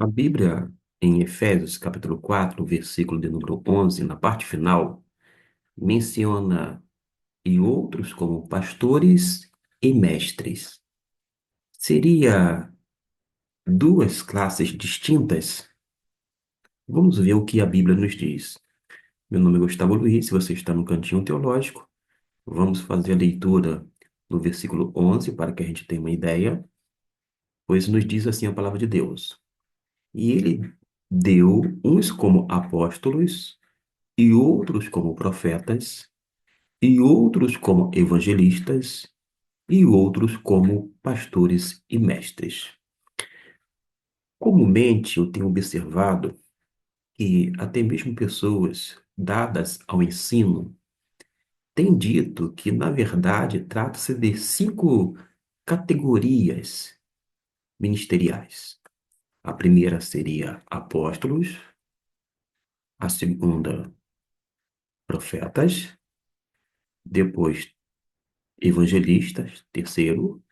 A Bíblia, em Efésios, capítulo 4, versículo de número 11, na parte final, menciona e outros como pastores e mestres. Seria duas classes distintas? Vamos ver o que a Bíblia nos diz. Meu nome é Gustavo Luiz, se você está no Cantinho Teológico, vamos fazer a leitura do versículo 11 para que a gente tenha uma ideia, pois nos diz assim a palavra de Deus. E ele deu uns como apóstolos, e outros como profetas, e outros como evangelistas, e outros como pastores e mestres. Comumente, eu tenho observado que até mesmo pessoas dadas ao ensino têm dito que, na verdade, trata-se de cinco categorias ministeriais. A primeira seria apóstolos, a segunda, profetas, depois evangelistas, terceiro,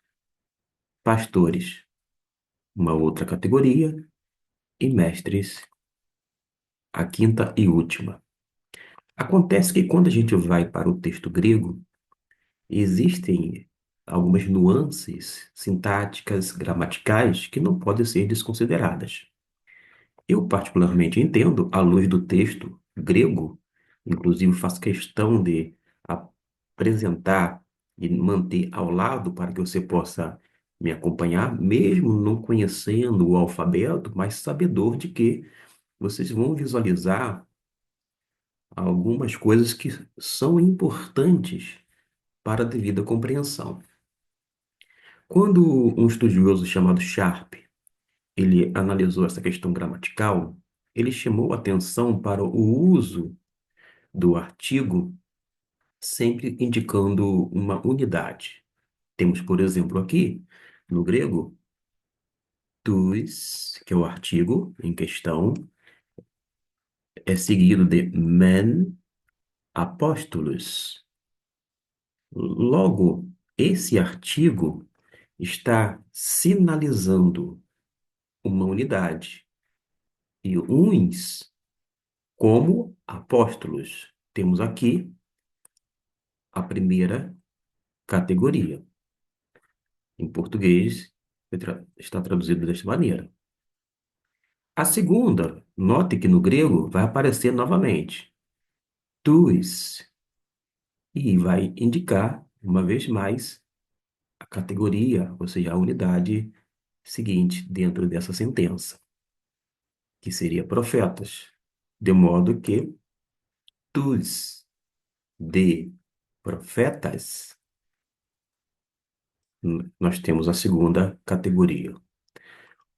pastores, uma outra categoria, e mestres, a quinta e última. Acontece que quando a gente vai para o texto grego, existem algumas nuances sintáticas, gramaticais, que não podem ser desconsideradas. Eu, particularmente, entendo, à luz do texto grego, inclusive faço questão de apresentar e manter ao lado para que você possa me acompanhar, mesmo não conhecendo o alfabeto, mas sabedor de que vocês vão visualizar algumas coisas que são importantes para a devida compreensão. Quando um estudioso chamado Sharp, ele analisou essa questão gramatical, ele chamou atenção para o uso do artigo sempre indicando uma unidade. Temos, por exemplo, aqui, no grego, tous, que é o artigo em questão, é seguido de men apóstolos. Logo, esse artigo está sinalizando uma unidade e uns como apóstolos. Temos aqui a primeira categoria. Em português, está traduzido desta maneira. A segunda, note que no grego vai aparecer novamente, tous, e vai indicar, uma vez mais, a categoria, ou seja, a unidade seguinte dentro dessa sentença, que seria profetas. De modo que tous de profetas, nós temos a segunda categoria.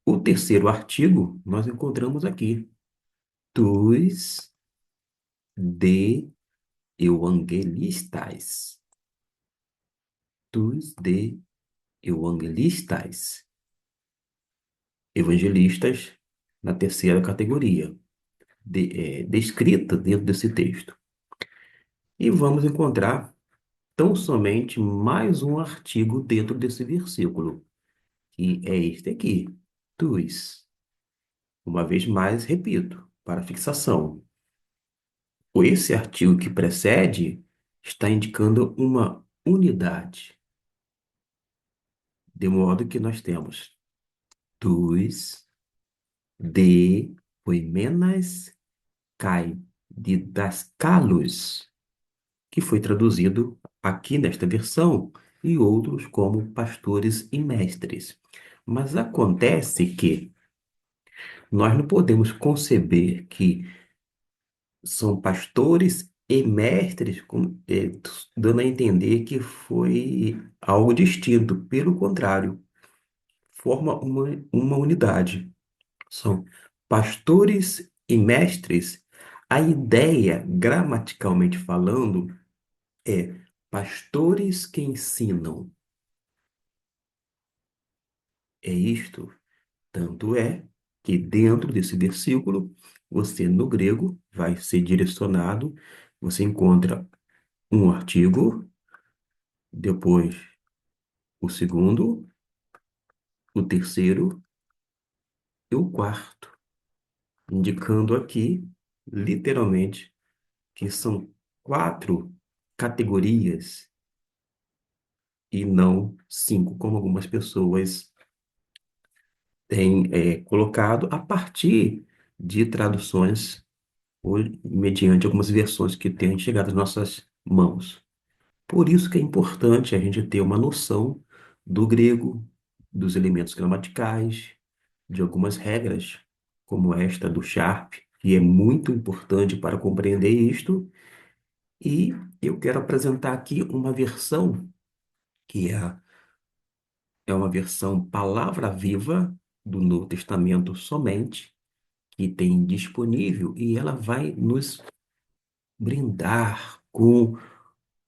O terceiro artigo nós encontramos aqui, tous de evangelistas. Tous de evangelistas. Evangelistas na terceira categoria, descrita dentro desse texto. E vamos encontrar tão somente mais um artigo dentro desse versículo, que é este aqui, tous. Uma vez mais, repito, para fixação. Esse artigo que precede está indicando uma unidade, de modo que nós temos tous de poimenas kai didascalos, que foi traduzido aqui nesta versão, e outros como pastores e mestres. Mas acontece que nós não podemos conceber que são pastores e mestres, dando a entender que foi algo distinto. Pelo contrário, forma uma unidade. São pastores e mestres. A ideia, gramaticalmente falando, é pastores que ensinam. É isto. Tanto é que dentro desse versículo, você no grego vai ser direcionado, você encontra um artigo, depois o segundo, o terceiro e o quarto, indicando aqui, literalmente, que são quatro categorias e não cinco, como algumas pessoas têm colocado a partir de traduções ou mediante algumas versões que têm chegado às nossas mãos. Por isso que é importante a gente ter uma noção do grego, dos elementos gramaticais, de algumas regras, como esta do Sharp, que é muito importante para compreender isto. E eu quero apresentar aqui uma versão que é uma versão palavra viva do Novo Testamento somente, que tem disponível, e ela vai nos brindar com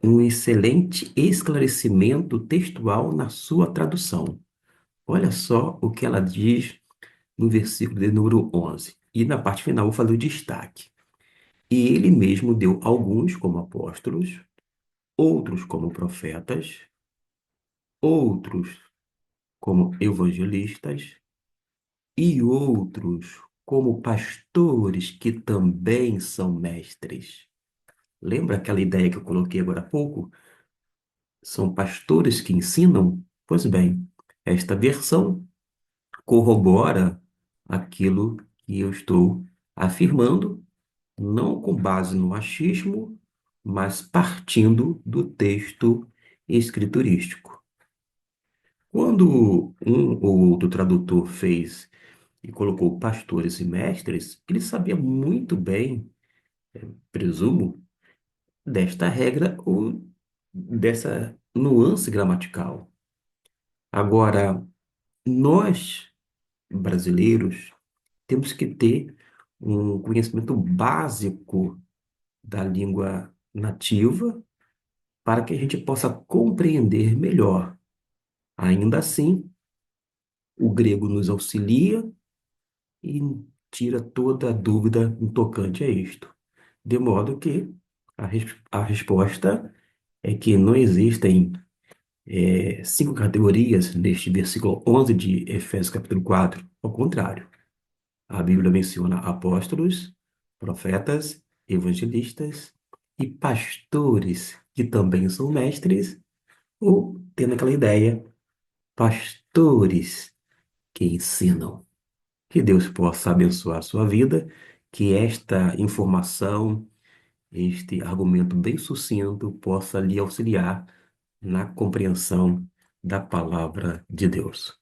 um excelente esclarecimento textual na sua tradução. Olha só o que ela diz no versículo de número 11. E na parte final eu vou fazer o destaque. E ele mesmo deu alguns como apóstolos, outros como profetas, outros como evangelistas e outros como pastores que também são mestres. Lembra aquela ideia que eu coloquei agora há pouco? São pastores que ensinam? Pois bem, esta versão corrobora aquilo que eu estou afirmando, não com base no achismo, mas partindo do texto escriturístico. Quando um ou outro tradutor fez e colocou pastores e mestres, ele sabia muito bem, presumo, desta regra ou dessa nuance gramatical. Agora, nós, brasileiros, temos que ter um conhecimento básico da língua nativa para que a gente possa compreender melhor. Ainda assim, o grego nos auxilia e tira toda a dúvida no tocante a isto. De modo que a resposta é que não existem cinco categorias neste versículo 11 de Efésios capítulo 4. Ao contrário, a Bíblia menciona apóstolos, profetas, evangelistas e pastores, que também são mestres, ou, tendo aquela ideia, pastores que ensinam. Que Deus possa abençoar a sua vida, que esta informação, este argumento bem sucinto, possa lhe auxiliar na compreensão da palavra de Deus.